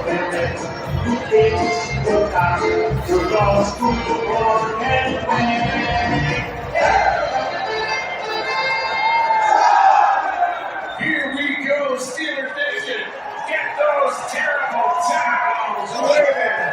You kick, you knock, you lost to the war and win. Here we go, Steeler Nation. Get those terrible towels waving.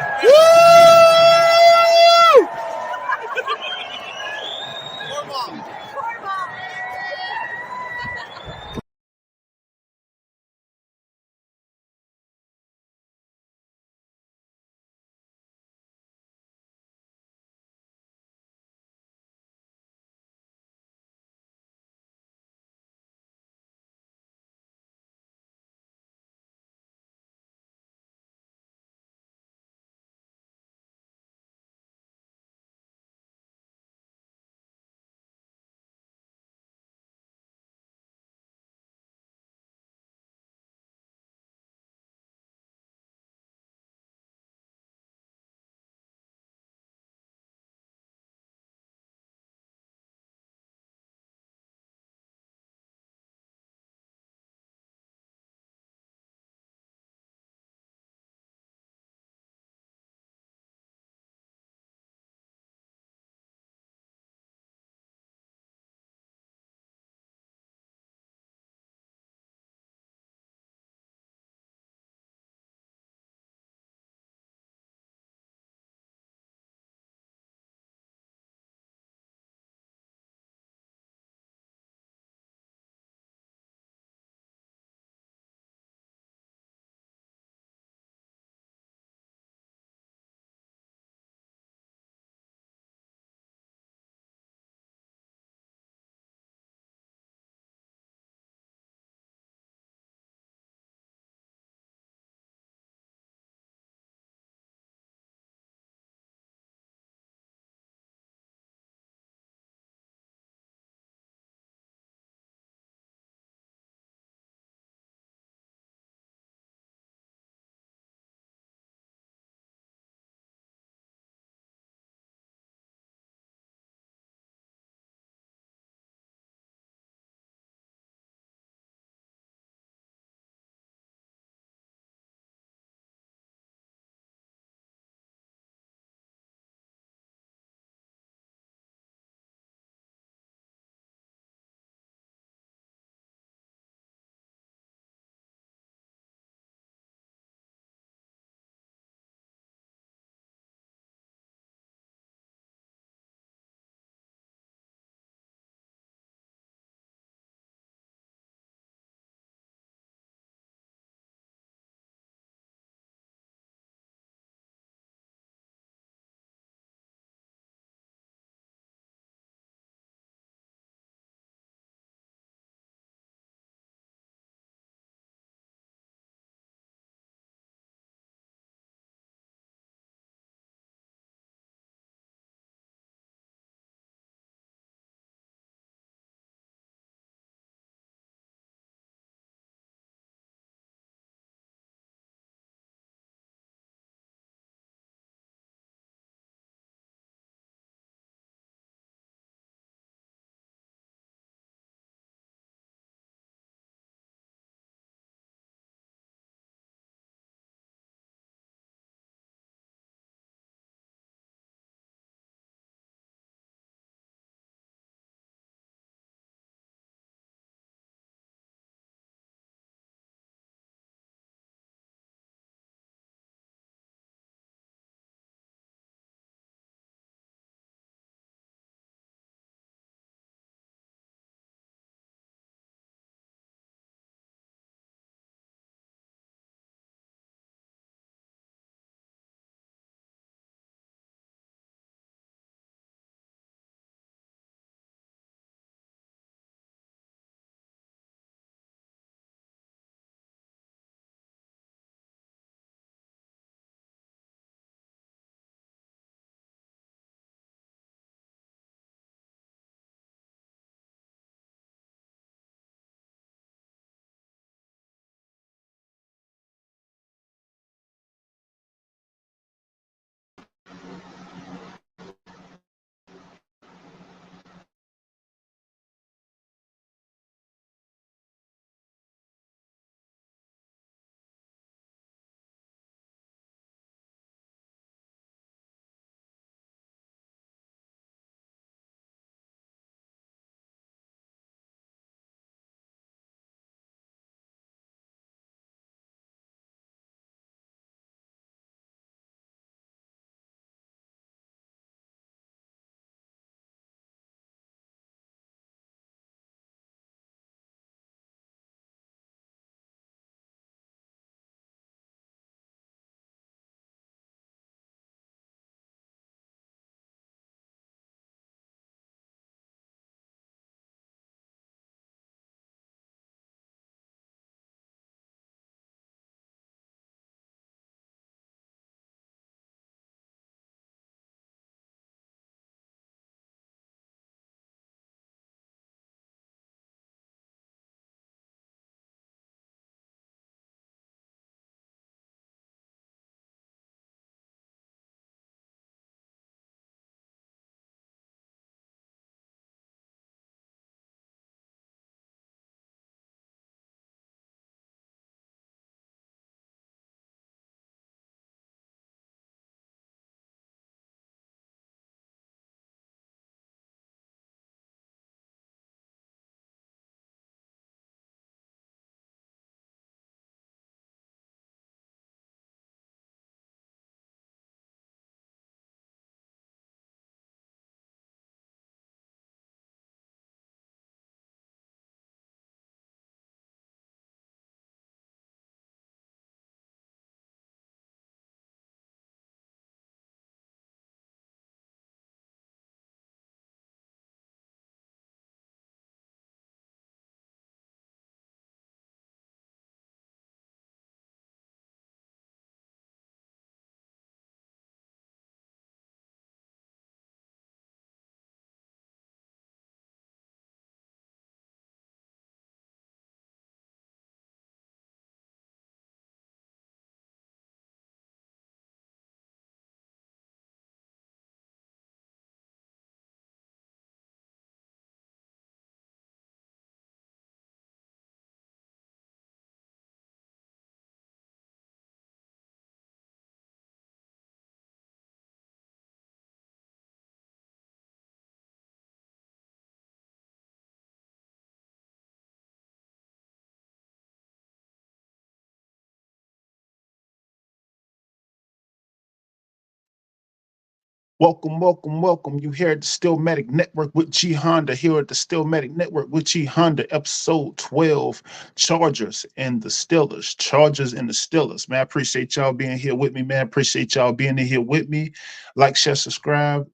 Welcome, welcome, welcome. You here at the Steelmatic Network with G Honda. Here at the Steelmatic Network with G Honda, episode 12. Chargers and the Steelers. Chargers and the Steelers. Man, I appreciate y'all being here with me, man. Appreciate y'all being in here with me. Like, share, subscribe.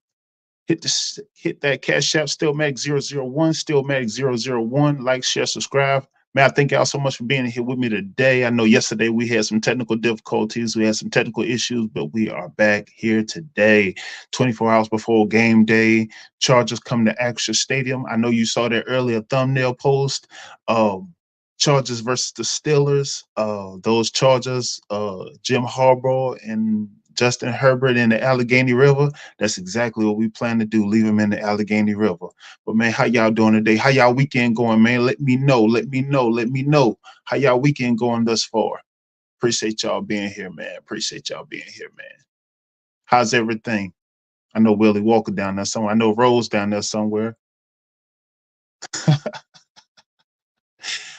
Hit that cash app, Stillmatic001, Stillmatic001. Like, share, subscribe. Man, I thank y'all so much for being here with me today. I know yesterday we had some technical difficulties, we had some technical issues, but we are back here today, 24 hours before game day. Chargers come to Acrisure Stadium. I know you saw that earlier thumbnail post. Chargers versus the Steelers. Those Chargers, Jim Harbaugh and Justin Herbert in the Allegheny River. That's exactly what we plan to do. Leave them in the Allegheny River. But man, how y'all doing today? How y'all weekend going, man? Let me know. Let me know. Let me know. How y'all weekend going thus far? Appreciate y'all being here, man. Appreciate y'all being here, man. How's everything? I know Willie Walker down there somewhere. I know Rose down there somewhere.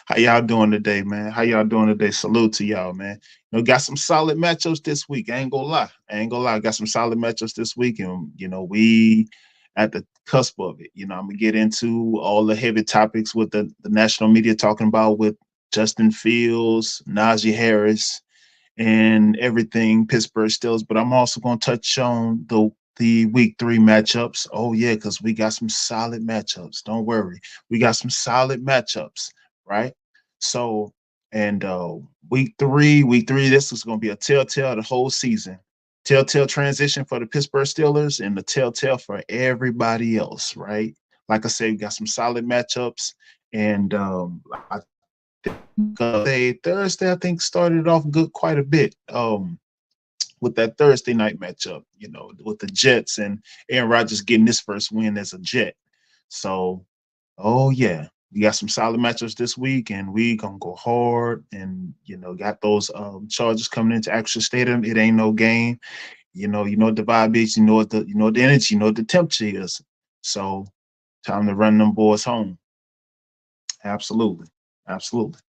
How y'all doing today, man? How y'all doing today? Salute to y'all, man. Got some solid matchups this week. I ain't gonna lie. I ain't gonna lie. Got some solid matchups this week, and we at the cusp of it. I'm gonna get into all the heavy topics with the national media talking about with Justin Fields, Najee Harris, and everything Pittsburgh Steelers. But I'm also gonna touch on the week 3 matchups. Oh yeah, because we got some solid matchups. Don't worry. We got some solid matchups, right? So and week three, this is gonna be a telltale the whole season. Telltale transition for the Pittsburgh Steelers and the telltale for everybody else, right? Like I said, we got some solid matchups. And I Thursday, I think started off good quite a bit. With that Thursday night matchup, with the Jets and Aaron Rodgers getting his first win as a Jet. So, oh yeah, we got some solid matchups this week, and we gonna go hard. And got those Chargers coming into Acrisure Stadium. It ain't no game. What the vibe is. The energy. You know what the temperature is. So, time to run them boys home. Absolutely, absolutely.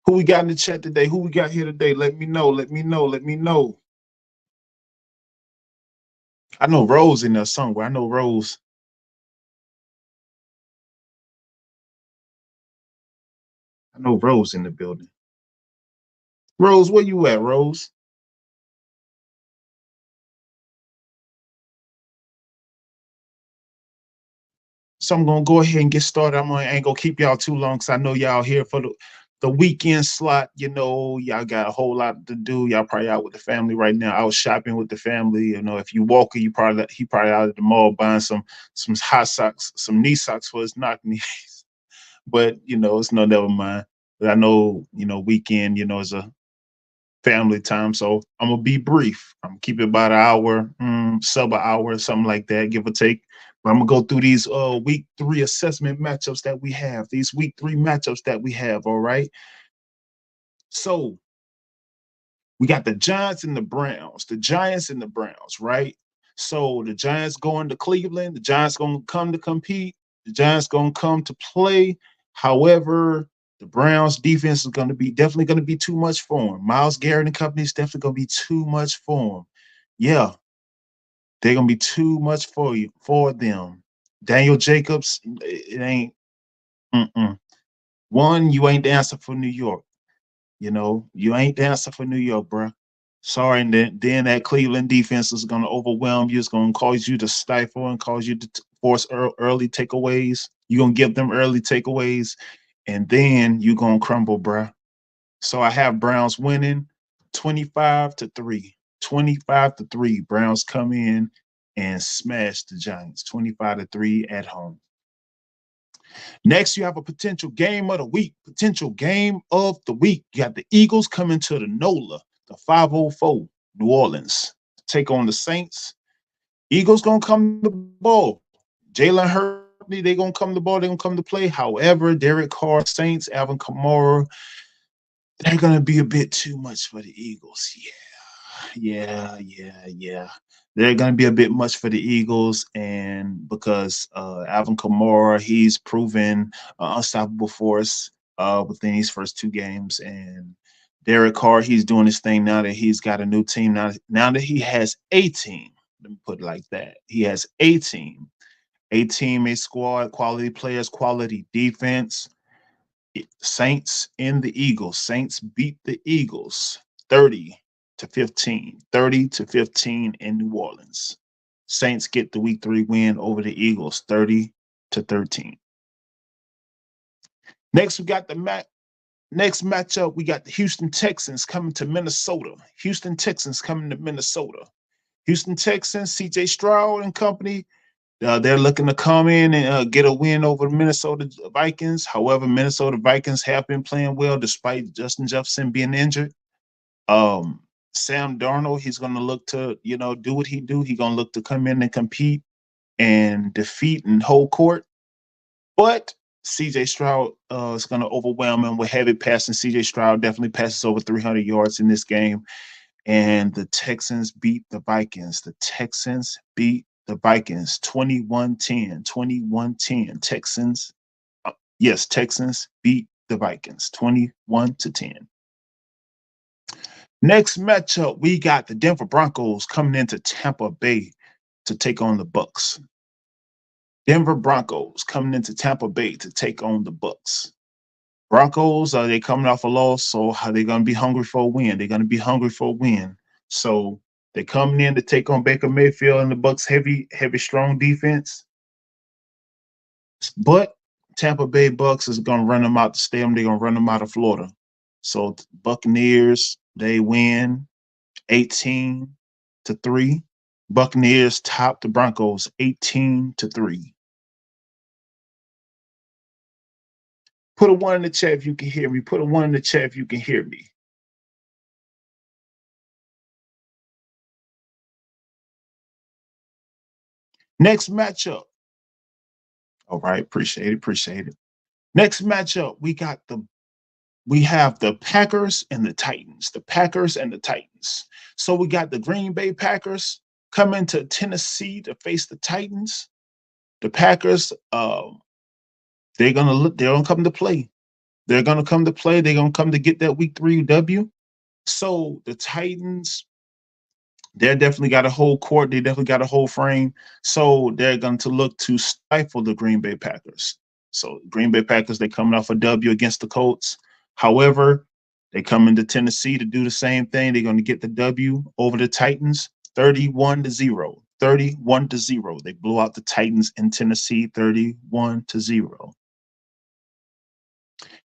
Who we got in the chat today? Who we got here today? Let me know. Let me know. Let me know. I know Rose in there somewhere. I know Rose. I know Rose in the building. Rose, where you at, Rose? So I'm gonna go ahead and get started. I ain't gonna keep y'all too long because I know y'all here for the weekend slot. Y'all got a whole lot to do. Y'all probably out with the family right now. Out shopping with the family. If you Walker, he probably out at the mall buying some hot socks, some knee socks for his knock knees. But it's no never mind. But I know weekend is a family time. So I'm gonna be brief. I'm gonna keep it about an hour, sub an hour, something like that, give or take. But I'm gonna go through these week 3 assessment matchups that we have. These week 3 matchups that we have. All right. So we got the Giants and the Browns. The Giants and the Browns, right? So the Giants going to Cleveland. The Giants gonna come to compete. The Giants gonna come to play. However, the Browns defense is definitely gonna be too much for them. Myles Garrett and company is definitely gonna be too much for them. Yeah, they're gonna be too much for them. Daniel Jacobs, it ain't. Mm-mm. One, you ain't the answer for New York. You ain't the answer for New York, bro. Sorry, and then that Cleveland defense is going to overwhelm you. It's going to cause you to stifle and cause you to force early takeaways. You're going to give them early takeaways, and then you're going to crumble, bro. So I have Browns winning 25-3. 25-3. Browns come in and smash the Giants 25-3 at home. Next, you have a potential game of the week. Potential game of the week. You got the Eagles coming to the NOLA, the 504, New Orleans, to take on the Saints. Eagles gonna come to ball. Jalen Hurts, they gonna come to ball. They gonna come to play. However, Derek Carr, Saints, Alvin Kamara, they're gonna be a bit too much for the Eagles. Yeah. They're going to be a bit much for the Eagles, and because Alvin Kamara, he's proven unstoppable force within these first 2 games, and Derek Carr, he's doing his thing now that he's got a new team. Now that he has a team, Let me put it like that. He has a squad, quality players, quality defense. Saints and the Eagles. Saints beat the Eagles 30-15. 30-15 in New Orleans. Saints get the week 3 win over the Eagles 30-13. Next, we got next matchup. We got the Houston Texans coming to Minnesota. Houston Texans coming to Minnesota. Houston Texans, CJ Stroud and company. They're looking to come in and get a win over the Minnesota Vikings. However, Minnesota Vikings have been playing well despite Justin Jefferson being injured. Sam Darnold, he's going to look to, do what he do. He's going to look to come in and compete and defeat and hold court. But CJ Stroud is going to overwhelm him with heavy passing. CJ Stroud definitely passes over 300 yards in this game. And the Texans beat the Vikings. The Texans beat the Vikings 21-10. 21-10. Texans, Texans beat the Vikings 21-10. Next matchup, we got the Denver Broncos coming into Tampa Bay to take on the Bucks. Denver Broncos coming into Tampa Bay to take on the Bucks. Broncos, are they coming off a loss? So how they going to be hungry for a win? They're going to be hungry for a win. So they're coming in to take on Baker Mayfield and the Bucks' heavy, strong defense. But Tampa Bay Bucks is going to run them out the stadium. They're going to run them out of Florida. So Buccaneers, they win 18-3. Buccaneers top the Broncos 18-3. Put a 1 in the chat if you can hear me. Put a 1 in the chat if you can hear me. Next matchup. All right, appreciate it. Next matchup, we have the Packers and the Titans. The Packers and the Titans. So we got the Green Bay Packers coming to Tennessee to face the Titans. The Packers, they're gonna come to play. They're gonna come to play. They're gonna come to get that week 3 W. So the Titans, they definitely got a whole court. They definitely got a whole frame. So they're going to look to stifle the Green Bay Packers. So Green Bay Packers, they're coming off a W against the Colts. However, they come into Tennessee to do the same thing. They're going to get the W over the Titans 31-0. 31-0. They blew out the Titans in Tennessee 31-0.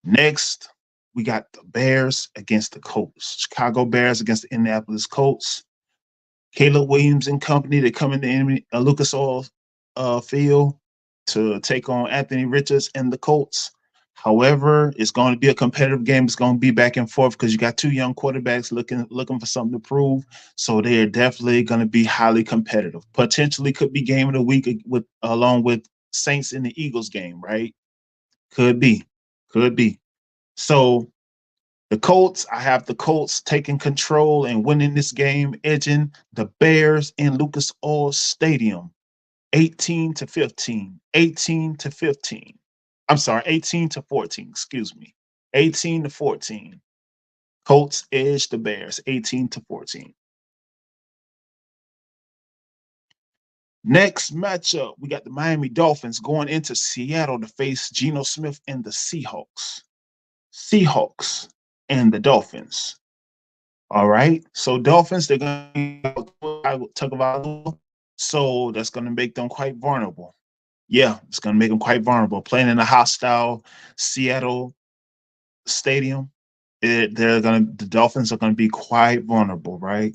Next, we got the Bears against the Colts. Chicago Bears against the Indianapolis Colts. Caleb Williams and company, they come into Lucas Oil Field to take on Anthony Richards and the Colts. However, it's going to be a competitive game. It's going to be back and forth because you got 2 young quarterbacks looking for something to prove. So they are definitely going to be highly competitive. Potentially could be game of the week along with Saints in the Eagles game, right? Could be. So the Colts, I have the Colts taking control and winning this game, edging the Bears in Lucas Oil Stadium 18-15. 18-15. I'm sorry, 18-14. Excuse me. 18-14. Colts edge the Bears 18-14. Next matchup, we got the Miami Dolphins going into Seattle to face Geno Smith and the Seahawks. Seahawks and the Dolphins. All right. So Dolphins, they're going to talk about, so that's going to make them quite vulnerable. Yeah, it's going to make them quite vulnerable. Playing in a hostile Seattle stadium, the Dolphins are going to be quite vulnerable, right?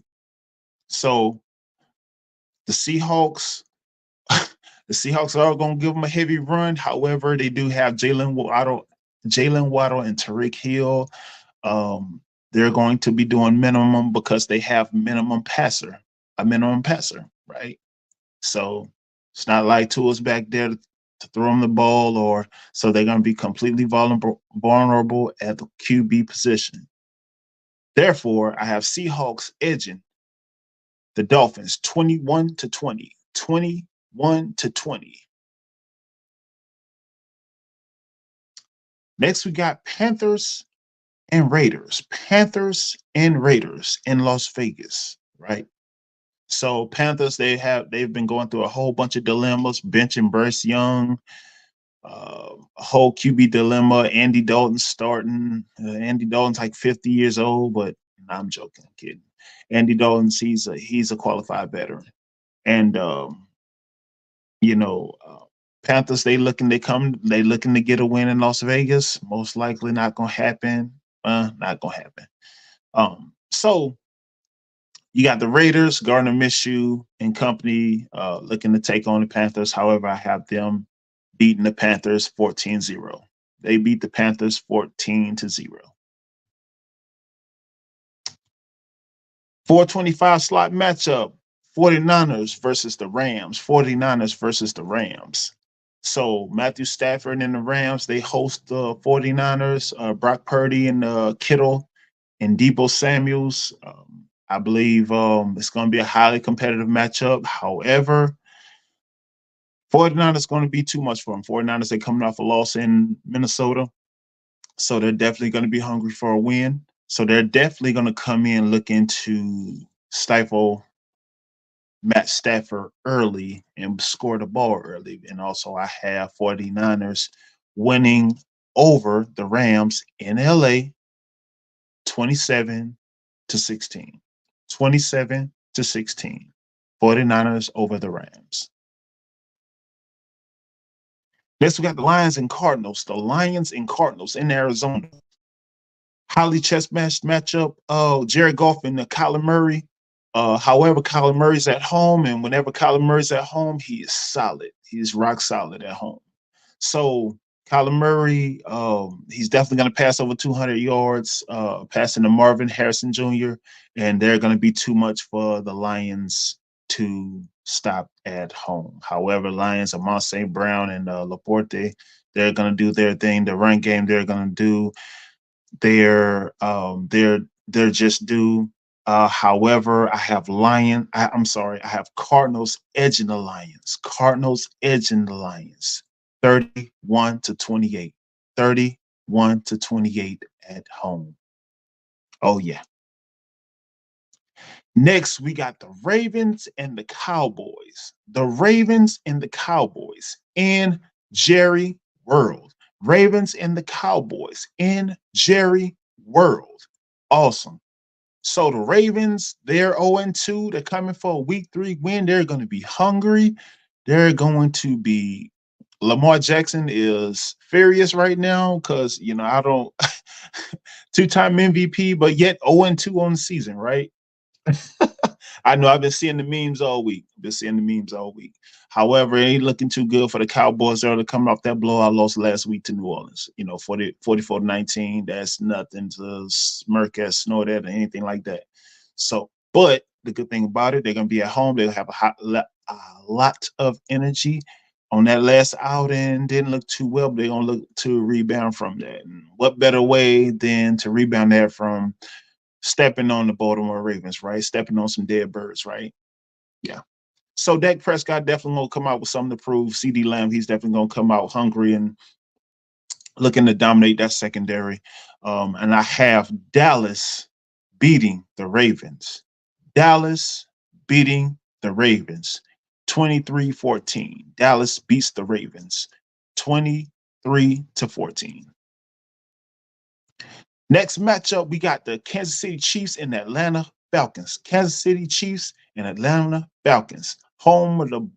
So the Seahawks, are going to give them a heavy run. However, they do have Jalen Waddle, and Tariq Hill. They're going to be doing minimum because they have a minimum passer, right? So it's not like Tua's back there to throw them the ball, so they're going to be completely vulnerable at the QB position. Therefore, I have Seahawks edging the Dolphins 21-20. 21-20. Next, we got Panthers and Raiders. Panthers and Raiders in Las Vegas, right? So Panthers, they've been going through a whole bunch of dilemmas, benching Bryce Young, a whole QB dilemma. Andy Dalton starting. Andy Dalton's like 50 years old, but I'm joking, I'm kidding. Andy Dalton's he's a qualified veteran, and you know, Panthers they looking to get a win in Las Vegas. Most likely not gonna happen. Not gonna happen. So you got the Raiders, Gardner Minshew and company looking to take on the Panthers. However, I have them beating the Panthers 14-0. They beat the Panthers 14-0. 425 slot matchup, 49ers versus the Rams. 49ers versus the Rams. So Matthew Stafford and the Rams, they host the 49ers, Brock Purdy and Kittle and Deebo Samuels. I believe it's going to be a highly competitive matchup. However, 49ers going to be too much for them. 49ers, they're coming off a loss in Minnesota. So they're definitely going to be hungry for a win. So they're definitely going to come in looking to stifle Matt Stafford early and score the ball early. And also I have 49ers winning over the Rams in LA 27-16. 27-16. 49ers over the Rams. Next, we got the Lions and Cardinals. The Lions and Cardinals in Arizona. Highly chess matchup. Jared Goff and Kyler Murray. However, Kyler Murray's at home, and whenever Kyler Murray's at home, he is solid. He's rock solid at home. So Kyler Murray, he's definitely going to pass over 200 yards, passing to Marvin Harrison Jr., and they're going to be too much for the Lions to stop at home. However, Lions, Amon St. Brown and Laporte, they're going to do their thing. The run game, they're going to do their just due. However, I have I have Cardinals edging the Lions. Cardinals edging the Lions. 31-28. 31-28 at home. Oh yeah. Next, we got the Ravens and the Cowboys. The Ravens and the Cowboys in Jerry World. Ravens and the Cowboys in Jerry World. Awesome. So the Ravens, they're 0-2. They're coming for a week 3 win. They're going to be hungry. They're going to be Lamar Jackson is furious right now because, I don't two-time MVP, but yet 0-2 on the season, right? I know I've been seeing the memes all week. However, it ain't looking too good for the Cowboys. They're coming off that blowout loss last week to New Orleans. 44-19. That's nothing to smirk at, snort at, or anything like that. So, but the good thing about it, they're going to be at home. They'll have a lot of energy on that last outing. Didn't look too well, but they're going to look to rebound from that. And what better way than to rebound that from stepping on the Baltimore Ravens, right? Stepping on some dead birds, right? Yeah. So Dak Prescott definitely going to come out with something to prove. CeeDee Lamb, he's definitely going to come out hungry and looking to dominate that secondary. And I have Dallas beating the Ravens. Dallas beating the Ravens. 23-14. Dallas beats the Ravens. 23-14. Next matchup, we got the Kansas City Chiefs and Atlanta Falcons. Kansas City Chiefs and Atlanta Falcons. Home of the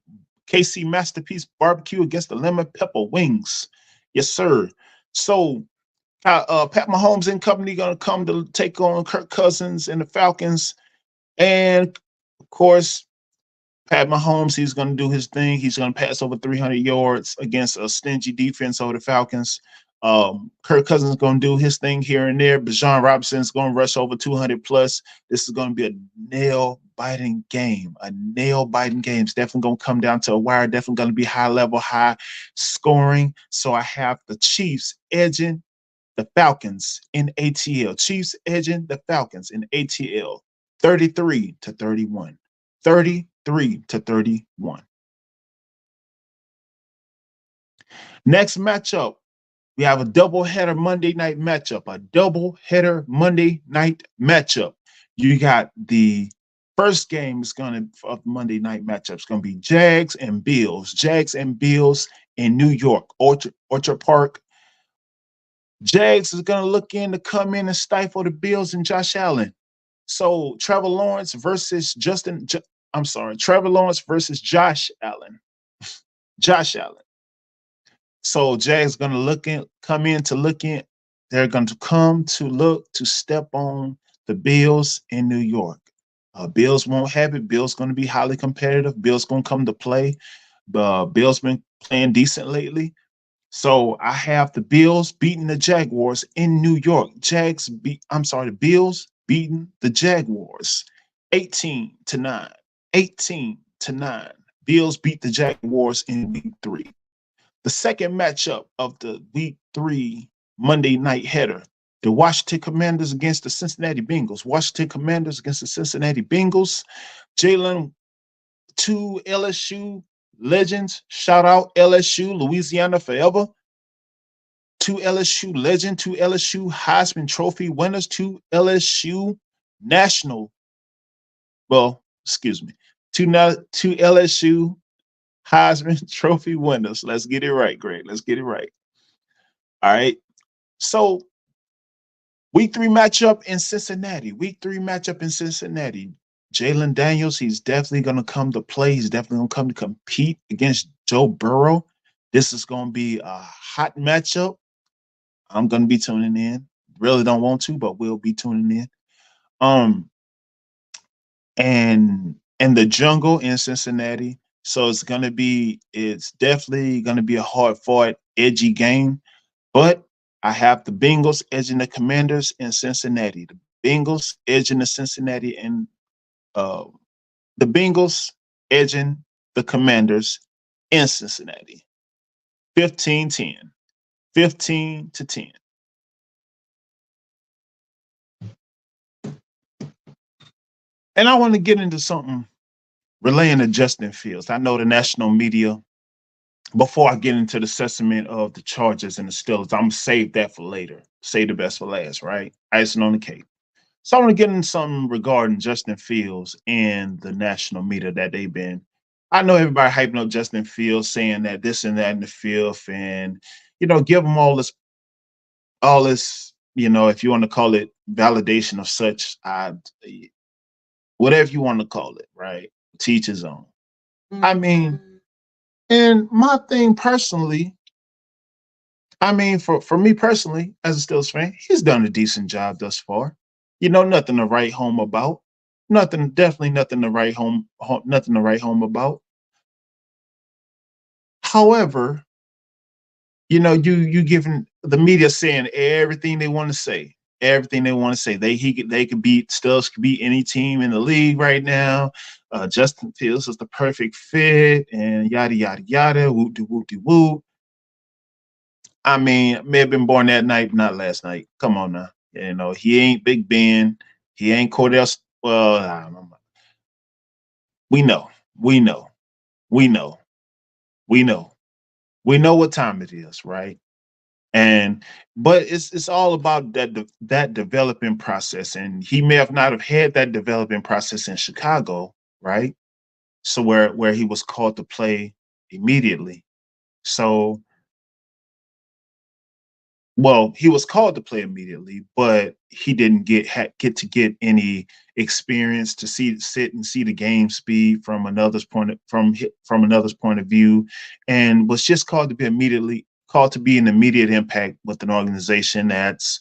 KC Masterpiece Barbecue against the Lemon Pepper Wings. Yes, sir. So Pat Mahomes and company going to come to take on Kirk Cousins and the Falcons. And, of course, Pat Mahomes, he's going to do his thing. He's going to pass over 300 yards against a stingy defense over the Falcons. Kirk Cousins is going to do his thing here and there. Bijan Robinson is going to rush over 200 plus. This is going to be a nail-biting game. It's definitely going to come down to a wire. Definitely going to be high level, high scoring. So I have the Chiefs edging the Falcons in ATL. Chiefs edging the Falcons in ATL. 33-31. 33-31. Next matchup, we have a doubleheader Monday night matchup. You got the First game is gonna of Monday night matchup is gonna be Jags and Bills. Jags and Bills in New York, Orchard Park. Jags is gonna look in to come in and stifle the Bills and Josh Allen. So Trevor Lawrence versus Trevor Lawrence versus Josh Allen. Josh Allen. So Jags gonna come in to look in. They're going to come to look to step on the Bills in New York. Bills won't have it. Bills going to be highly competitive. Bills going to come to play. The Bills been playing decent lately. So I have the Bills beating the Jaguars in New York. The Bills beating the Jaguars 18-9. 18-9. Bills beat the Jaguars in week 3. The second matchup of the week 3 Monday night header, the Washington Commanders against the Cincinnati Bengals. Washington Commanders against the Cincinnati Bengals. Jalen, 2 LSU legends. Shout out LSU, Louisiana forever. 2 LSU legends, 2 LSU Heisman Trophy winners, 2 LSU national. Well, excuse me. 2 LSU Heisman Trophy winners. Let's get it right, Greg. Let's get it right. All right. So week 3 matchup in Cincinnati. Jalen Daniels, he's definitely going to come to play. He's definitely going to come to compete against Joe Burrow. This is going to be a hot matchup. I'm going to be tuning in. Really don't want to, but we'll be tuning in. And the jungle in Cincinnati. So it's definitely going to be a hard-fought, edgy game. But I have the Bengals edging the Commanders in Cincinnati. The Bengals edging the Cincinnati and the Bengals edging the Commanders in Cincinnati. 15-10. 15-10. And I want to get into something relating to Justin Fields. I know the national media, before I get into the assessment of the Chargers and the Steelers, I'm going to save that for later. Save the best for last, right? Icing on the cake. So I want to get into something regarding Justin Fields and the national media that they've been. I know everybody hyping up Justin Fields, saying that this and that in the fifth, and give him all this, if you want to call it validation of such, whatever you want to call it, right? Teach his own. I mean, and my thing personally, for me personally, as a Steelers fan, he's done a decent job thus far. Nothing to write home about. Definitely nothing to write home about. However, you giving the media saying everything they want to say. Everything they want to say. They could beat Steelers could beat any team in the league right now. Justin Fields is the perfect fit, and yada yada yada. Whoop de whoop de whoop. I may have been born that night, not last night. Come on now. He ain't Big Ben. He ain't Cordell. Well, we know what time it is, right? But it's all about that developing process, and he may have not have had that developing process in Chicago, right? So where he was called to play immediately. So, well, he was called to play immediately, but he didn't get to get any experience to sit and see the game speed from another's point of view, and was just called to be an immediate impact with an organization that's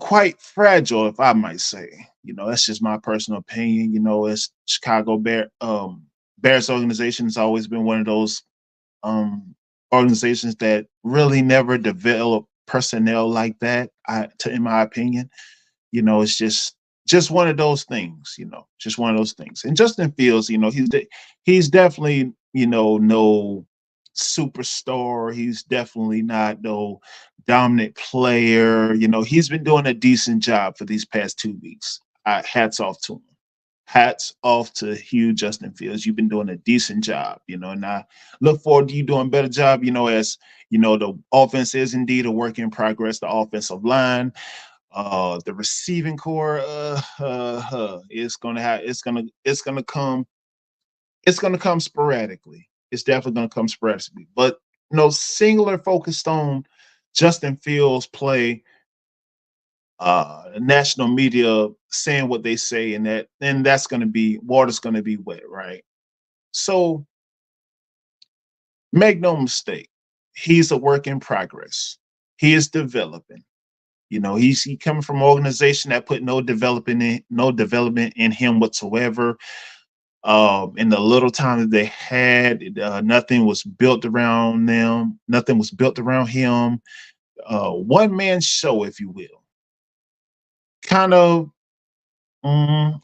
quite fragile, if I might say. That's just my personal opinion. It's Chicago Bears organization has always been one of those organizations that really never develop personnel like that. In my opinion, it's just one of those things. Just one of those things. And Justin Fields, he's definitely no superstar. He's definitely not no dominant player. He's been doing a decent job for these past 2 weeks. Hats off to him. Hats off to Hugh Justin Fields. You've been doing a decent job, and I look forward to you doing a better job, as the offense is indeed a work in progress, the offensive line. The receiving core, it's gonna come sporadically. It's definitely gonna come sporadically. But no singular focused on Justin Fields play, national media saying what they say, and that's gonna be water's gonna be wet, right? So make no mistake, he's a work in progress. He is developing. He coming from an organization that put no development in him whatsoever. In the little time that they had, nothing was built around them. Nothing was built around him. One man show, if you will, kind of,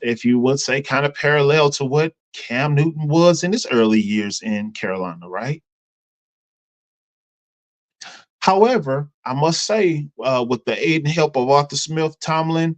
if you would say, kind of parallel to what Cam Newton was in his early years in Carolina, right? However, I must say, with the aid and help of Arthur Smith, Tomlin,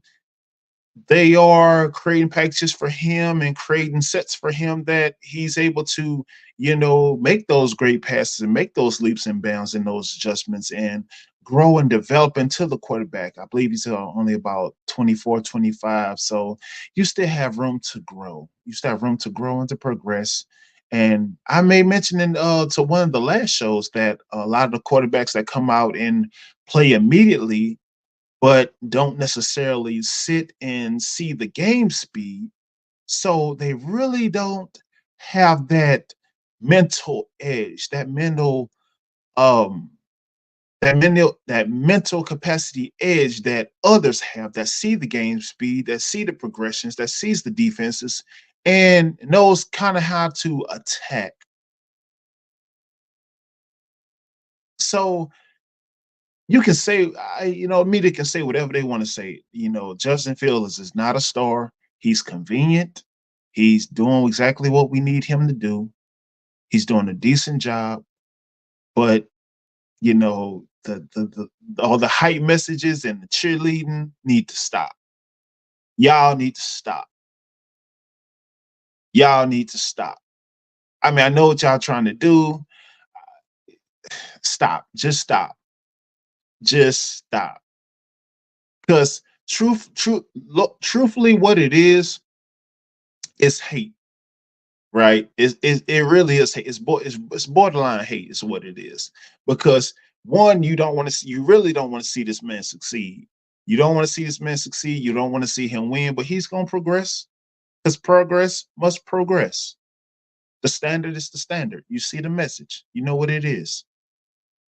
they are creating packages for him and creating sets for him that he's able to, make those great passes and make those leaps and bounds and those adjustments and grow and develop into the quarterback. I believe he's only about 24, 25. So you still have room to grow. You still have room to grow and to progress. And I may mention to one of the last shows that a lot of the quarterbacks that come out and play immediately but don't necessarily sit and see the game speed. So they really don't have that mental edge, um, that mental capacity edge that others have that see the game speed, that see the progressions, that sees the defenses, and knows kind of how to attack. So you can say, media can say whatever they want to say. Justin Fields is not a star. He's convenient. He's doing exactly what we need him to do. He's doing a decent job. But the all the hype messages and the cheerleading need to stop. Y'all need to stop. Y'all need to stop. I mean, I know what y'all trying to do. Stop. Just stop. Just stop. Because truthfully, what it is hate, right? It really is hate. It's borderline hate is what it is. Because one, you really don't want to see this man succeed. You don't want to see this man succeed. You don't want to see him win, but he's gonna progress because progress must progress. The standard is the standard. You see the message. You know what it is.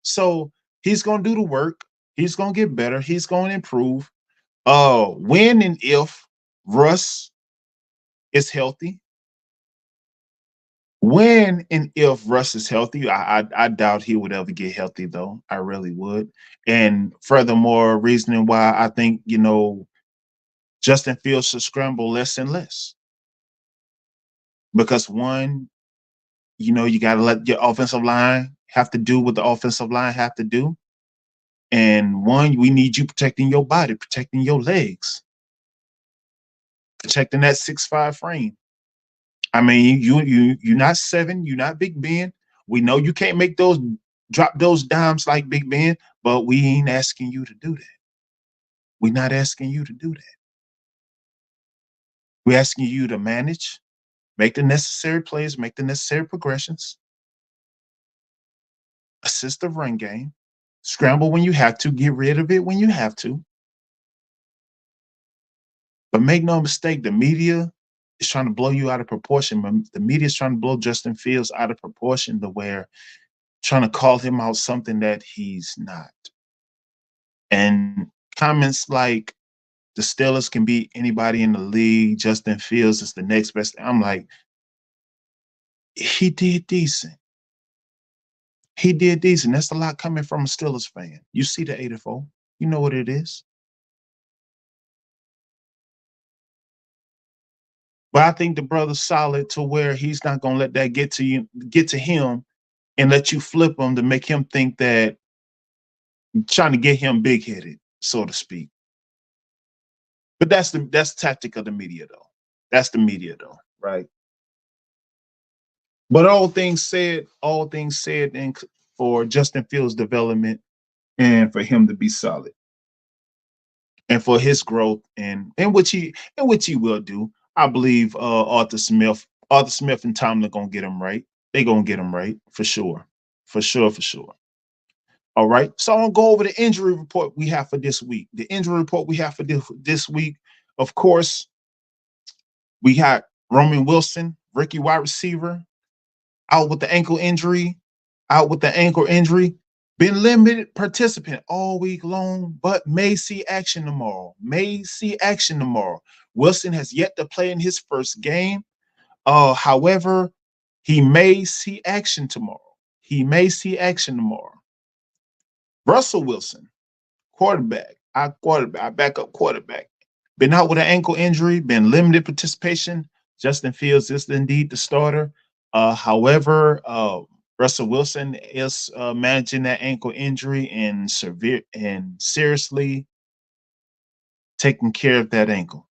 So he's gonna do the work. He's gonna get better. He's gonna improve. When and if Russ is healthy, when and if Russ is healthy, I doubt he would ever get healthy though. I really would. And furthermore, reasoning why I think Justin Fields should scramble less and less because one, you got to let your offensive line have to do what the offensive line have to do, and one, we need you protecting your body, protecting your legs, protecting that 6'5" frame. I mean, you're not seven, you're not Big Ben. We know you can't make those drop those dimes like Big Ben, but we ain't asking you to do that. We're not asking you to do that. We're asking you to manage, make the necessary plays, make the necessary progressions, assist the run game, scramble when you have to, get rid of it when you have to. But make no mistake, the media is trying to blow you out of proportion. The media is trying to blow Justin Fields out of proportion to where trying to call him out something that he's not. And comments like the Steelers can beat anybody in the league, Justin Fields is the next best. I'm like, he did decent. He did decent. That's a lot coming from a Steelers fan. You see the 84. You know what it is. But I think the brother's solid to where he's not gonna let that get to him and let you flip him to make him think that trying to get him big headed, so to speak. But that's tactic of the media though. That's the media though, right? But all things said, and for Justin Fields' development and for him to be solid. and for his growth and which he will do. I believe Arthur Smith and Tomlin gonna get him right. They gonna get him right for sure. For sure, for sure. All right. So I'm gonna go over the injury report we have for this week. The injury report we have for this week, of course, we got Roman Wilson, rookie wide receiver, out with the ankle injury, out with the ankle injury. Been limited participant all week long, but may see action tomorrow. May see action tomorrow. Wilson has yet to play in his first game. However, he may see action tomorrow. He may see action tomorrow. Russell Wilson, quarterback, backup quarterback. Been out with an ankle injury, been limited participation. Justin Fields is indeed the starter. However, Russell Wilson is managing that ankle injury and seriously taking care of that ankle.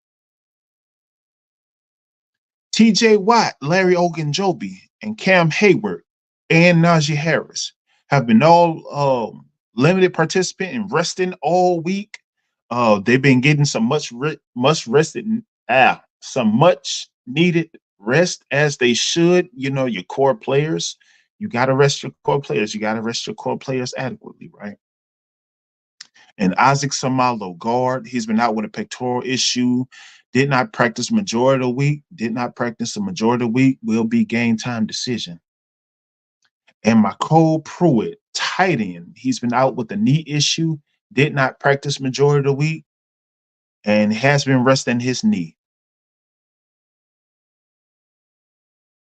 TJ Watt, Larry Ogunjobi, and Cam Hayward and Najee Harris have been all limited participant and resting all week. They've been getting some much needed rest as they should. You know, your core players. You got to rest your core players. You got to rest your core players adequately, right? And Isaac Samalo, guard, he's been out with a pectoral issue. Did not practice majority of the week. Did not practice the majority of the week. Will be game time decision. And McCole Pruitt, tight end, he's been out with a knee issue. Did not practice majority of the week, and has been resting his knee.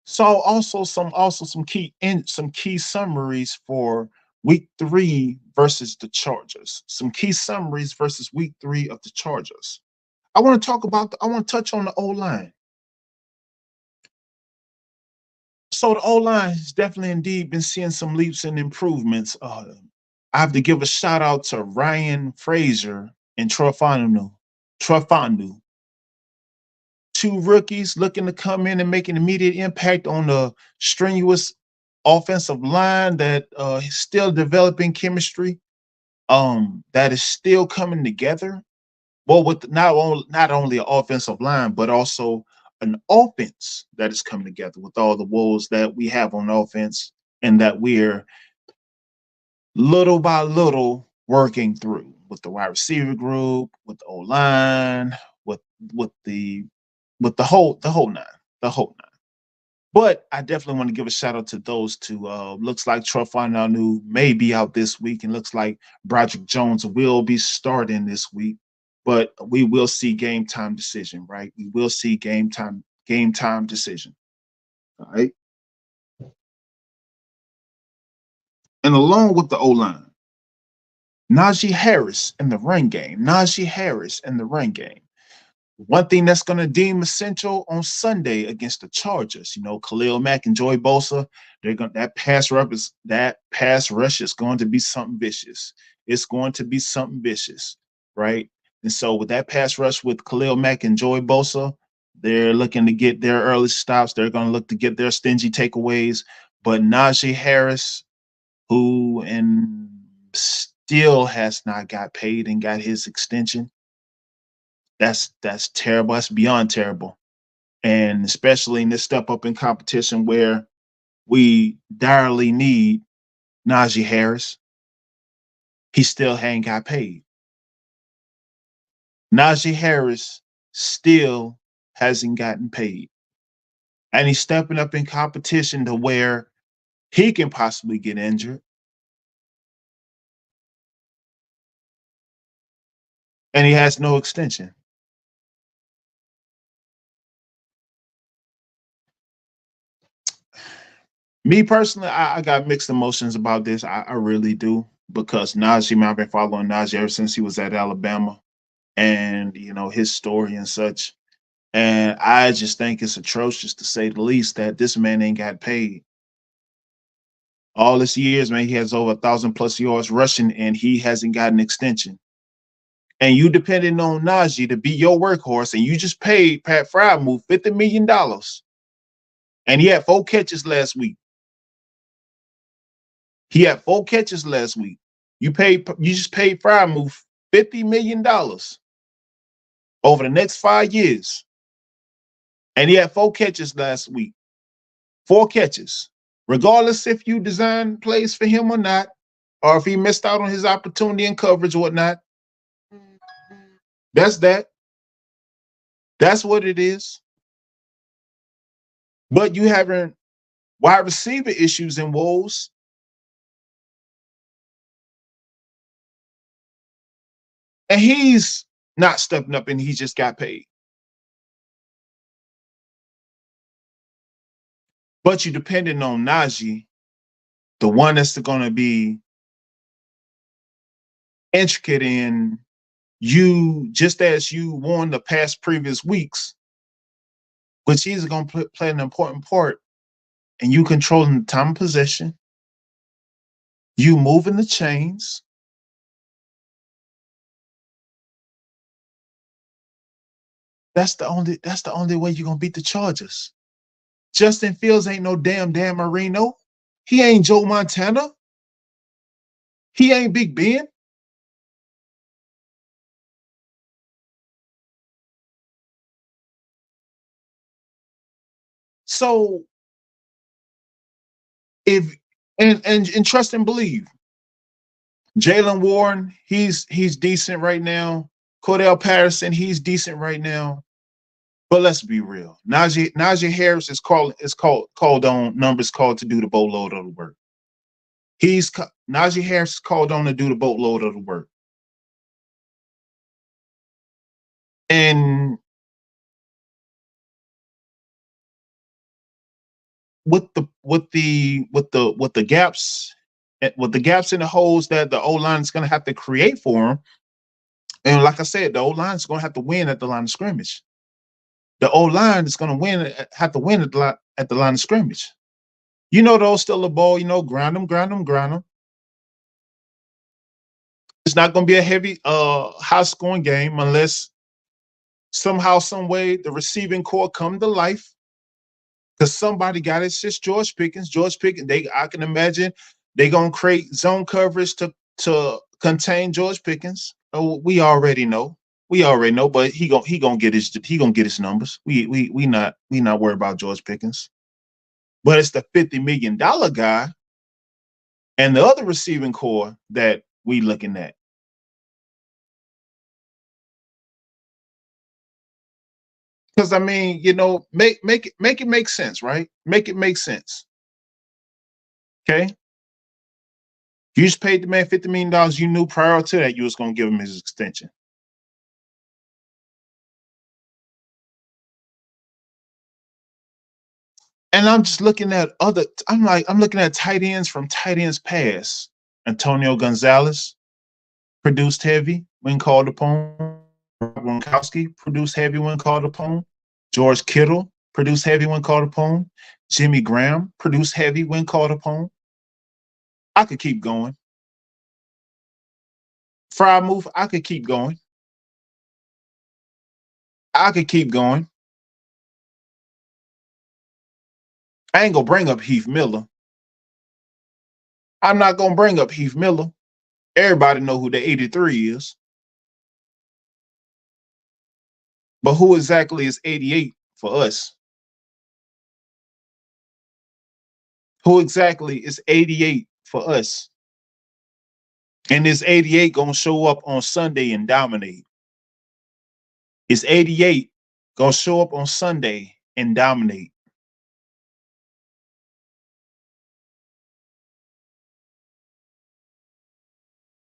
So also some key summaries for week 3 versus the Chargers. Some key summaries versus week 3 of the Chargers. I want to touch on the O-line. So the O-line has definitely indeed been seeing some leaps and improvements. I have to give a shout out to Ryan Frazier and Trufanu. Two rookies looking to come in and make an immediate impact on the strenuous offensive line that is still developing chemistry, that is still coming together. Well, with not only an offensive line, but also an offense that is coming together with all the woes that we have on offense and that we're little by little working through with the wide receiver group, with the O-line, with the whole nine. But I definitely want to give a shout out to those two. Looks like Trufanu may be out this week, and looks like Broderick Jones will be starting this week. But we will see game time decision, right? We will see game time decision. All right. And along with the O-line, Najee Harris in the run game. One thing that's going to deem essential on Sunday against the Chargers, Khalil Mack and Joey Bosa, that pass rush is going to be something vicious. It's going to be something vicious, right? And so with that pass rush with Khalil Mack and Joey Bosa, they're looking to get their early stops. They're going to look to get their stingy takeaways. But Najee Harris, who still has not got paid and got his extension, that's terrible. That's beyond terrible. And especially in this step up in competition where we direly need Najee Harris, he still ain't got paid. Najee Harris still hasn't gotten paid. And he's stepping up in competition to where he can possibly get injured. And he has no extension. Me personally, I got mixed emotions about this. I really do, because Najee, I've been following Najee ever since he was at Alabama, and his story and such. And I just think it's atrocious, to say the least, that this man ain't got paid. All this years, man, he has over 1,000+ yards rushing, and he hasn't got an extension. And you depending on Najee to be your workhorse, and you just paid Pat Freiermuth $50 million, and he had 4 catches last week. You just paid Freiermuth $50 million. over the next 5 years. And he had 4 catches last week. 4 catches. Regardless if you design plays for him or not, or if he missed out on his opportunity and coverage or whatnot. That's that. That's what it is. But you having wide receiver issues and woes. And he's not stepping up and he just got paid. But you're depending on Najee, the one that's going to be intricate in you, just as you won the past previous weeks, which he's going to play an important part in you controlling the time of possession, you moving the chains. That's the only way you're gonna beat the Chargers. Justin Fields ain't no damn Marino. He ain't Joe Montana. He ain't Big Ben. So if and trust and believe, Jalen Warren, he's decent right now. Cordell Patterson, he's decent right now. But let's be real. Najee Harris is called on numbers called to do the boatload of the work. Najee Harris is called on to do the boatload of the work. And with the gaps, with the gaps in the holes that the O-line is going to have to create for him, and like I said, the O-line is going to have to win at the line of scrimmage. The O-line is going to have to win at the line of scrimmage. You know, those still the ball. You know, ground them. It's not going to be a heavy, high-scoring game unless somehow, some way, the receiving core come to life. Because somebody got it. It's just George Pickens. I can imagine they're gonna create zone coverage to contain George Pickens. Oh, we already know. But he gonna get his numbers. We not worried about George Pickens. But it's the $50 million guy and the other receiving core that we looking at. Because I mean, you know, make it make sense, right? Make it make sense. Okay. You just paid the man $50 million. You knew prior to that you was going to give him his extension. And I'm just looking at I'm looking at tight ends from tight ends past. Antonio Gonzalez produced heavy when called upon. Gronkowski produced heavy when called upon. George Kittle produced heavy when called upon. Jimmy Graham produced heavy when called upon. I could keep going. FREIERMUTH, I could keep going. I ain't gonna bring up Heath Miller. I'm not gonna bring up Heath Miller. Everybody know who the 83 is. But who exactly is 88 for us? Who exactly is 88 for us? And is 88 gonna show up on Sunday and dominate? Is 88 gonna show up on Sunday and dominate?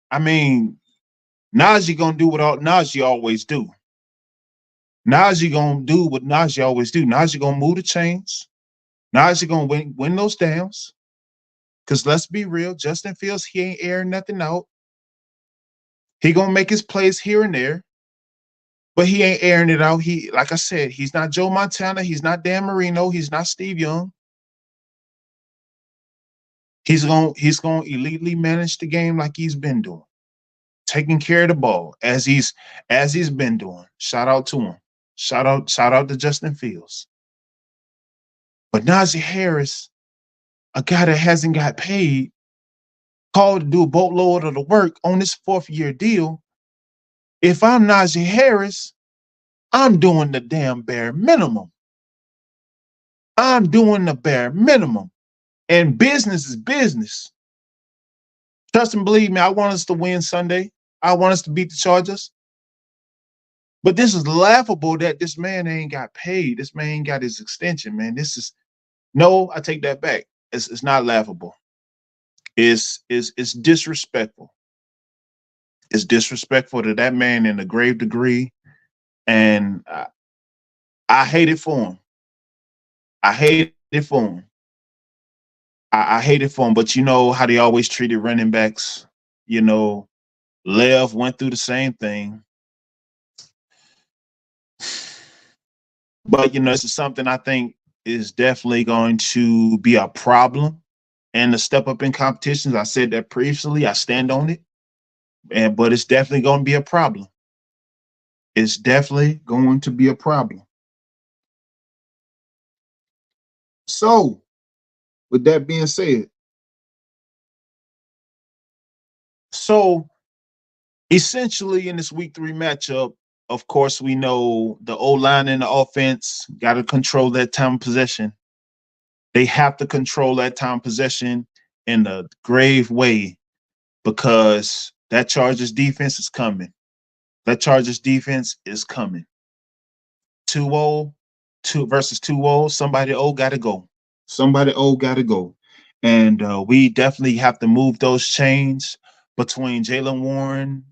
I mean, Najee gonna do what Najee always do. Najee gonna do what Najee always do. Najee gonna move the chains. Najee gonna win those downs. Because let's be real, Justin Fields, he ain't airing nothing out. He gonna make his plays here and there, but he ain't airing it out. He, like I said, he's not Joe Montana. He's not Dan Marino. He's not Steve Young. He's gonna elitely manage the game like he's been doing, taking care of the ball as he's been doing. Shout out to him. Shout out to Justin Fields. But Najee Harris, a guy that hasn't got paid, called to do a boatload of the work on this 4th-year deal. If I'm Najee Harris, I'm doing the damn bare minimum. I'm doing the bare minimum. And business is business. Trust and believe me, I want us to win Sunday. I want us to beat the Chargers. But this is laughable that this man ain't got paid. This man ain't got his extension, man. This is no, I take that back. It's not laughable. It's disrespectful. It's disrespectful to that man in a grave degree. And I hate it for him. I hate it for him. I hate it for him. But you know how they always treated running backs. You know, Lev went through the same thing. But you know, this is something I think is definitely going to be a problem. And the step up in competitions, I said that previously. I stand on it. But it's definitely going to be a problem. It's definitely going to be a problem. So, with that being said, so essentially in this week 3 matchup, of course, we know the O-line and the offense got to control that time of possession. They have to control that time of possession in a grave way because that Chargers defense is coming. That Chargers defense is coming. 2-0, 2 versus 2-0, somebody old got to go. Somebody old got to go. And we definitely have to move those chains between Jaylen Warren,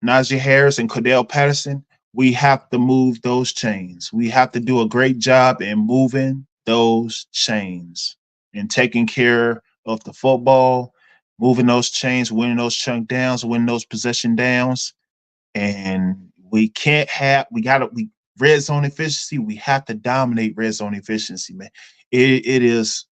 Najee Harris, and Cordell Patterson. We have to move those chains. We have to do a great job in moving those chains and taking care of the football, moving those chains, winning those chunk downs, winning those possession downs. And we can't have, we red zone efficiency. We have to dominate red zone efficiency, man. It is.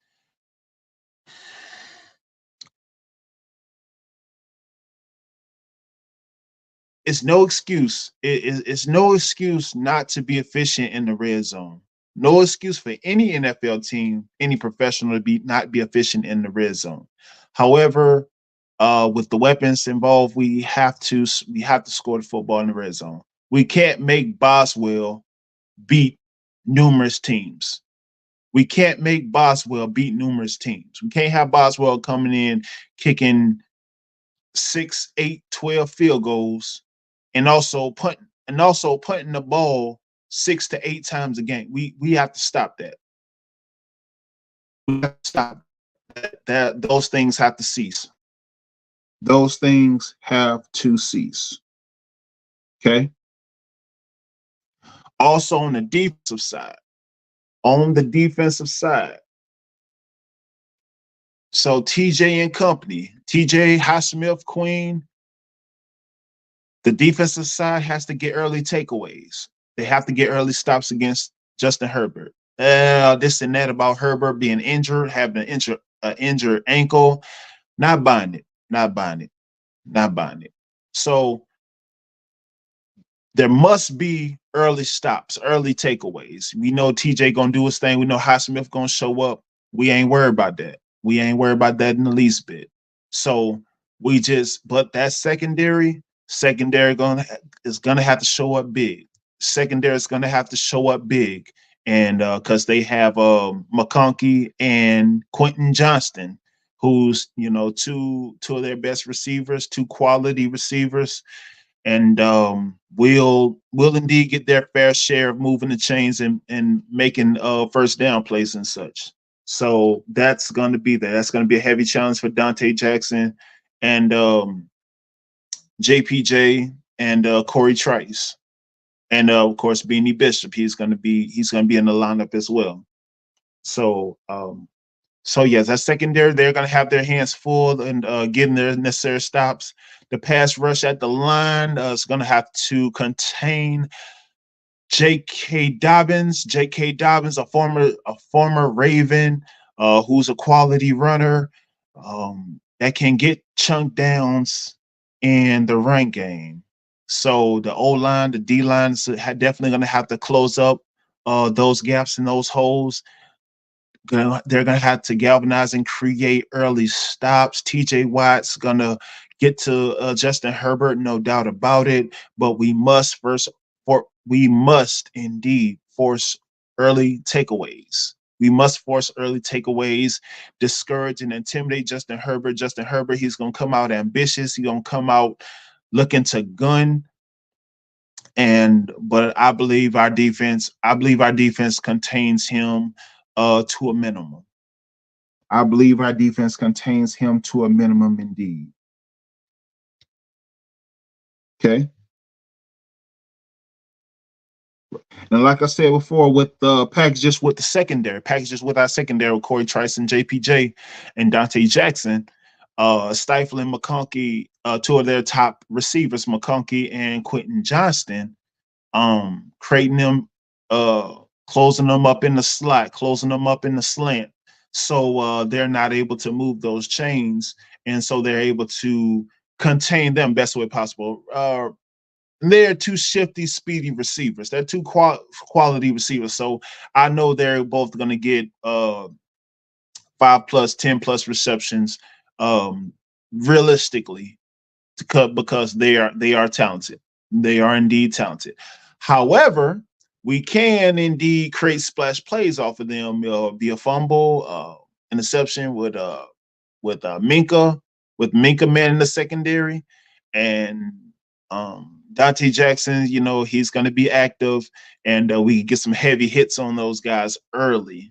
It's no excuse. It's no excuse not to be efficient in the red zone. No excuse for any NFL team, any professional to not be efficient in the red zone. However, with the weapons involved, we have to score the football in the red zone. We can't make Boswell beat numerous teams. We can't make Boswell beat numerous teams. We can't have Boswell coming in kicking 6, 8, 12 field goals and also putting the ball 6 to 8 times a game. We have to stop that. We have to stop that. Those things have to cease. Those things have to cease. Okay. Also on the defensive side. So TJ and company, TJ Highsmith Queen, the defensive side has to get early takeaways. They have to get early stops against Justin Herbert. This and that about Herbert being injured, having an injured ankle. Not buying it. So there must be early stops, early takeaways. We know TJ gonna do his thing. We know Highsmith gonna show up. We ain't worried about that. We ain't worried about that in the least bit. So but that secondary is gonna have to show up big. Secondary is gonna have to show up big, and because they have McConkey and Quentin Johnston, who's two of their best receivers, two quality receivers, and will indeed get their fair share of moving the chains and making first down plays and such. So that's going to be there. That's going to be a heavy challenge for Dante Jackson and JPJ and Corey Trice, and of course Beanie Bishop. He's going to be in the lineup as well. So yes, that secondary, they're going to have their hands full and getting their necessary stops. The pass rush at the line is going to have to contain J.K. Dobbins. J.K. Dobbins, a former Raven, who's a quality runner that can get chunk downs in the run game. So the O-line, the D-line is definitely going to have to close up those gaps and those holes. They're going to have to galvanize and create early stops. TJ Watt's going to get to Justin Herbert, no doubt about it. But we must we must indeed force early takeaways. We must force early takeaways, discourage and intimidate Justin Herbert. Justin Herbert, he's going to come out ambitious. He's going to come out looking to gun. But I believe our defense contains him to a minimum. I believe our defense contains him to a minimum indeed. Okay. And like I said before, with the packages with the secondary, packages with our secondary, with Corey Trice and JPJ and Dante Jackson, stifling McConkey, two of their top receivers, McConkey and Quentin Johnston, creating them, closing them up in the slot, closing them up in the slant. So they're not able to move those chains. And so they're able to contain them best way possible. They're two shifty, speedy receivers. They're two quality receivers. So I know they're both going to get 5+, 10+ receptions realistically to cut because they are talented. They are indeed talented. However, we can indeed create splash plays off of them via fumble, interception with Minka, man in the secondary, and Dante Jackson. You know, he's going to be active, and we get some heavy hits on those guys early.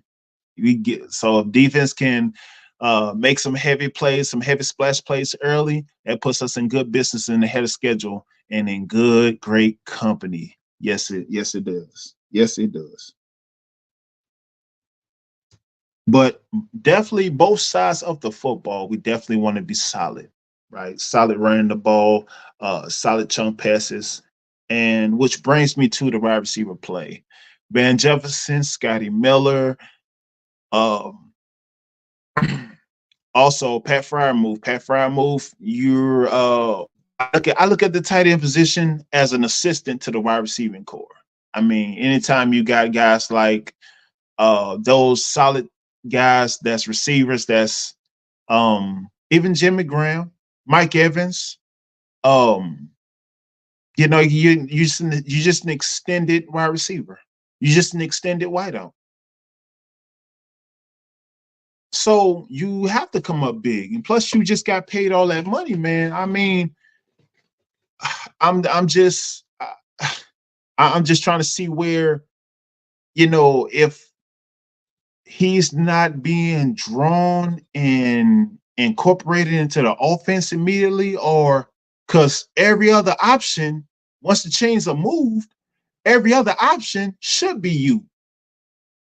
So if defense can make some heavy plays, some heavy splash plays early, that puts us in good business in the head of schedule and in great company. Yes, it does. Yes, it does. But definitely both sides of the football, we definitely want to be solid, right? Solid running the ball, solid chunk passes, and which brings me to the wide receiver play. Van Jefferson, Scotty Miller, also Pat Freiermuth. Pat Freiermuth, you're I look at the tight end position as an assistant to the wide receiving core. I mean, anytime you got guys like those solid guys, that's receivers, that's even Jimmy Graham, Mike Evans, you know, you just an extended wide receiver. You just an extended wideout. So you have to come up big, and plus you just got paid all that money, man. I mean, I'm just trying to see where, you know, if he's not being drawn and incorporated into the offense immediately, or because every other option, once the chains are moved, every other option should be you.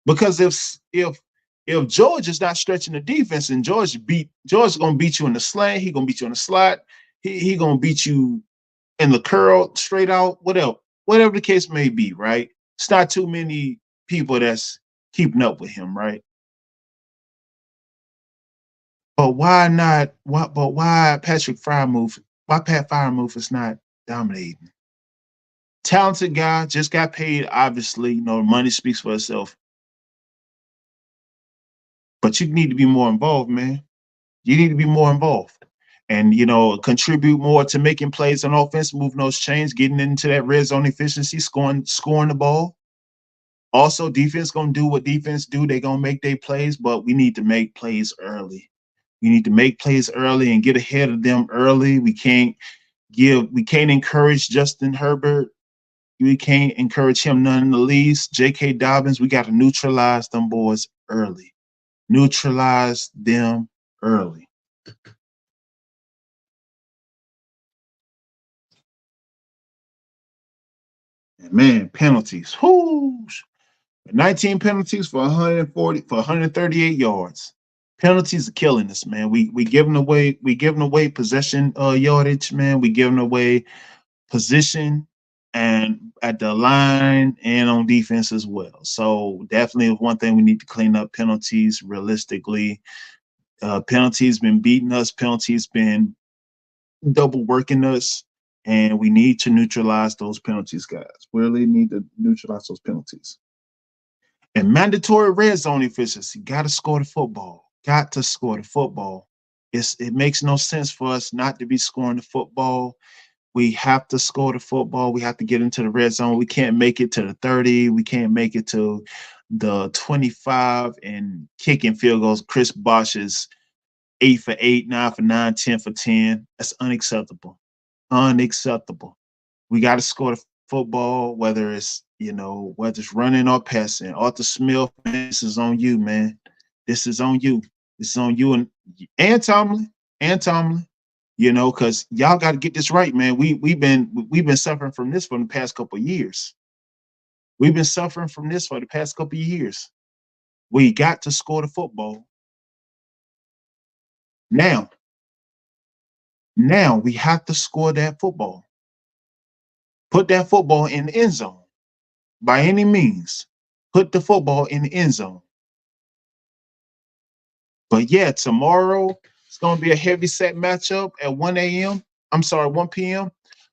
Because if George is not stretching the defense and George is gonna beat you in the slant, he gonna beat you in the slot, he gonna beat you in the curl, straight out, whatever the case may be, right? It's not too many people that's keeping up with him, right? But why not? Why Patrick Freiermuth? Why Pat Freiermuth is not dominating? Talented guy, just got paid. Obviously, you know, money speaks for itself. But you need to be more involved, man. You need to be more involved, and you know, contribute more to making plays on offense, moving those chains, getting into that red zone efficiency, scoring the ball. Also, defense gonna do what defense do. They gonna make their plays, but we need to make plays early. We need to make plays early and get ahead of them early. We can't encourage Justin Herbert. We can't encourage him none in the least. J.K. Dobbins, we got to neutralize them boys early. Neutralize them early. And man, penalties. Whoosh. 19 penalties for 138 yards. Penalties are killing us, man. We giving away possession yardage, man. We giving away position and at the line and on defense as well. So definitely one thing we need to clean up: penalties realistically. Penalties been beating us, penalties been double working us, and we need to neutralize those penalties, guys. We really need to neutralize those penalties. And mandatory red zone efficiency. Got to score the football. Got to score the football. It makes no sense for us not to be scoring the football. We have to score the football. We have to get into the red zone. We can't make it to the 30. We can't make it to the 25 and kicking field goals. Chris Bosh is 8 for 8, 9 for 9, 10 for 10. That's unacceptable. Unacceptable. We got to score the football, whether it's, whether it's running or passing. Arthur Smith, man, this is on you, man. This is on you. This is on you and Tomlin. Because y'all got to get this right, man. We've been suffering from this for the past couple of years. We've been suffering from this for the past couple of years. We got to score the football. Now we have to score that football. Put that football in the end zone. By any means, put the football in the end zone. But yeah, tomorrow it's going to be a heavy set matchup at 1 p.m.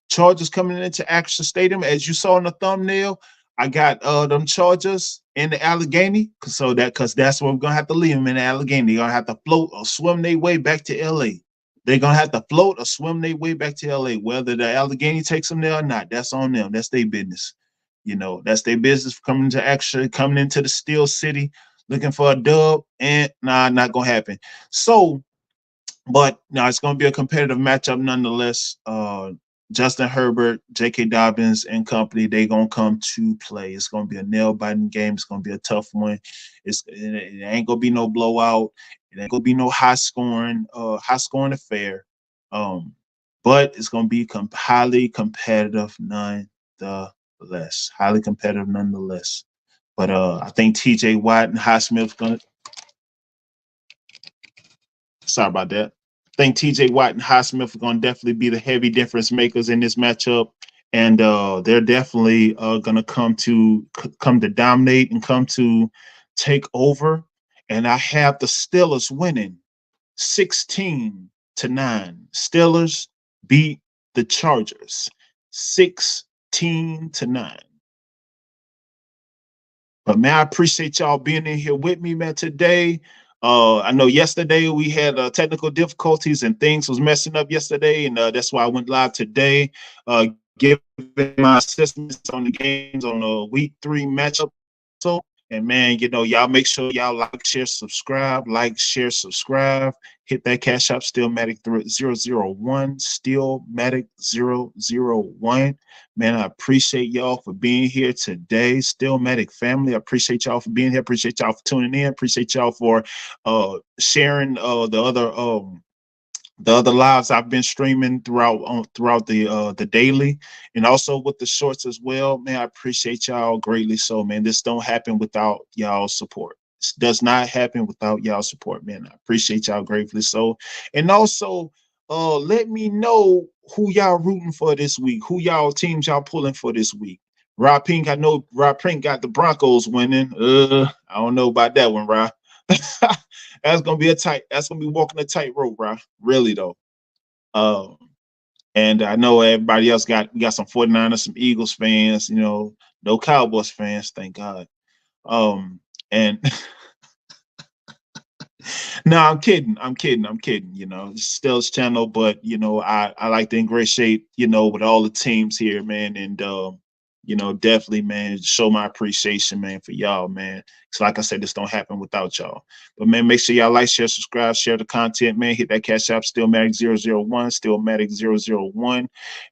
Chargers coming into Action Stadium. As you saw in the thumbnail, I got them Chargers in the Allegheny. Because that's where we're going to have to leave them, in the Allegheny. They're going to have to float or swim their way back to L.A. They're going to have to float or swim their way back to L.A. Whether the Allegheny takes them there or not, that's on them. That's their business. That's their business coming into the Steel City, looking for a dub, and not going to happen. So, but now it's going to be a competitive matchup nonetheless. Justin Herbert, J.K. Dobbins, and company, they going to come to play. It's going to be a nail-biting game. It's going to be a tough one. It ain't going to be no blowout. It ain't going to be no high-scoring affair. But it's going to be highly competitive nonetheless. Highly competitive nonetheless. But I think T.J. Watt and Highsmith's going to – sorry about that. I think T.J. Watt and Highsmith are going to definitely be the heavy difference makers in this matchup, and they're definitely going to come to dominate and come to take over. And I have the Steelers winning 16-9. Steelers beat the Chargers 16-9. But man, I appreciate y'all being in here with me, man, today. I know yesterday we had technical difficulties and things was messing up yesterday, and that's why I went live today, giving my assessments on the games on the week 3 matchup. And man, y'all make sure y'all like, share, subscribe, hit that Cash App, Steelmatic 001, Steelmatic 001. Man, I appreciate y'all for being here today, Steelmatic family. I appreciate y'all for being here. Appreciate y'all for tuning in. Appreciate y'all for sharing the other lives I've been streaming throughout the daily, and also with the shorts as well. Man, I appreciate y'all greatly. So, man, this don't happen without y'all support. This does not happen without y'all support, man. I appreciate y'all greatly. So, and also, let me know who y'all rooting for this week. Who y'all teams y'all pulling for this week. Rob Pink, I know Rob Pink got the Broncos winning. I don't know about that one, Rob. That's gonna be walking a tightrope, bro. Really though. And I know everybody else got some 49ers, some Eagles fans, no Cowboys fans, thank God. And no, I'm kidding. It's Steel's channel, but I like to ingratiate, with all the teams here, man, and definitely, man, show my appreciation, man, for y'all, man. Because like I said, this don't happen without y'all. But man, make sure y'all like, share, subscribe, share the content, man. Hit that Cash App, Steelmatic 001, Steelmatic 001,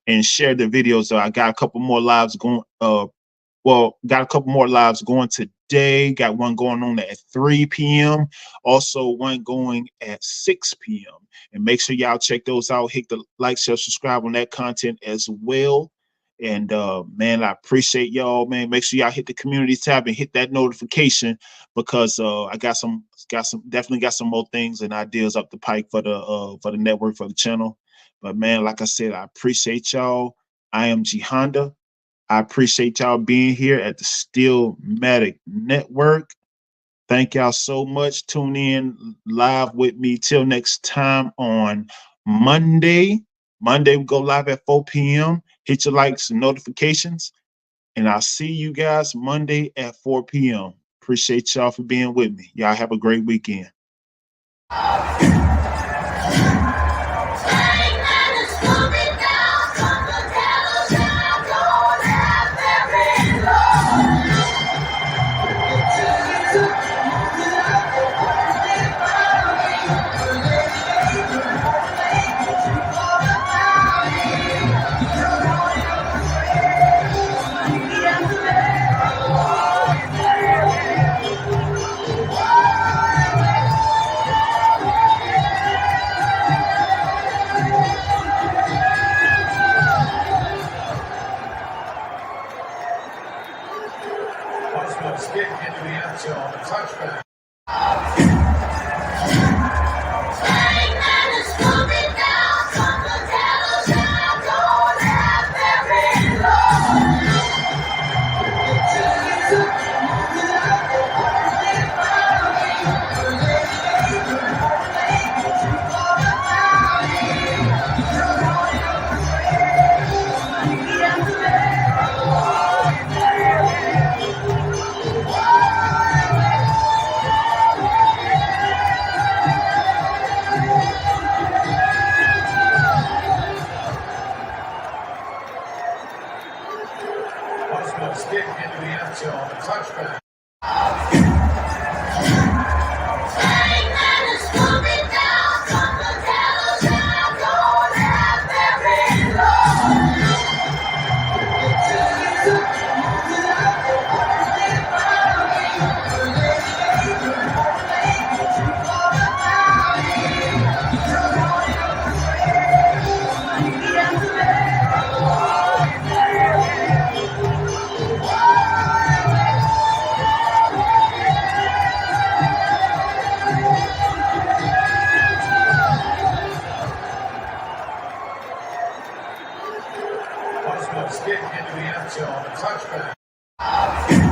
and share the videos. I got a couple more lives going. Got a couple more lives going today. Got one going on at 3 p.m. Also, one going at 6 p.m. And make sure y'all check those out. Hit the like, share, subscribe on that content as well. And man, I appreciate y'all, man. Make sure y'all hit the community tab and hit that notification, because I definitely got some more things and ideas up the pike for the network, for the channel. But man, like I said, I appreciate y'all. I am G Honda. I appreciate y'all being here at the Steelmatic Network. Thank y'all so much. Tune in live with me till next time on Monday. Monday, we go live at 4 p.m. Hit your likes and notifications. And I'll see you guys Monday at 4 p.m. Appreciate y'all for being with me. Y'all have a great weekend. answer on the touchback. Stick into the end zone, a touchback. Stick into the end zone, a touchback.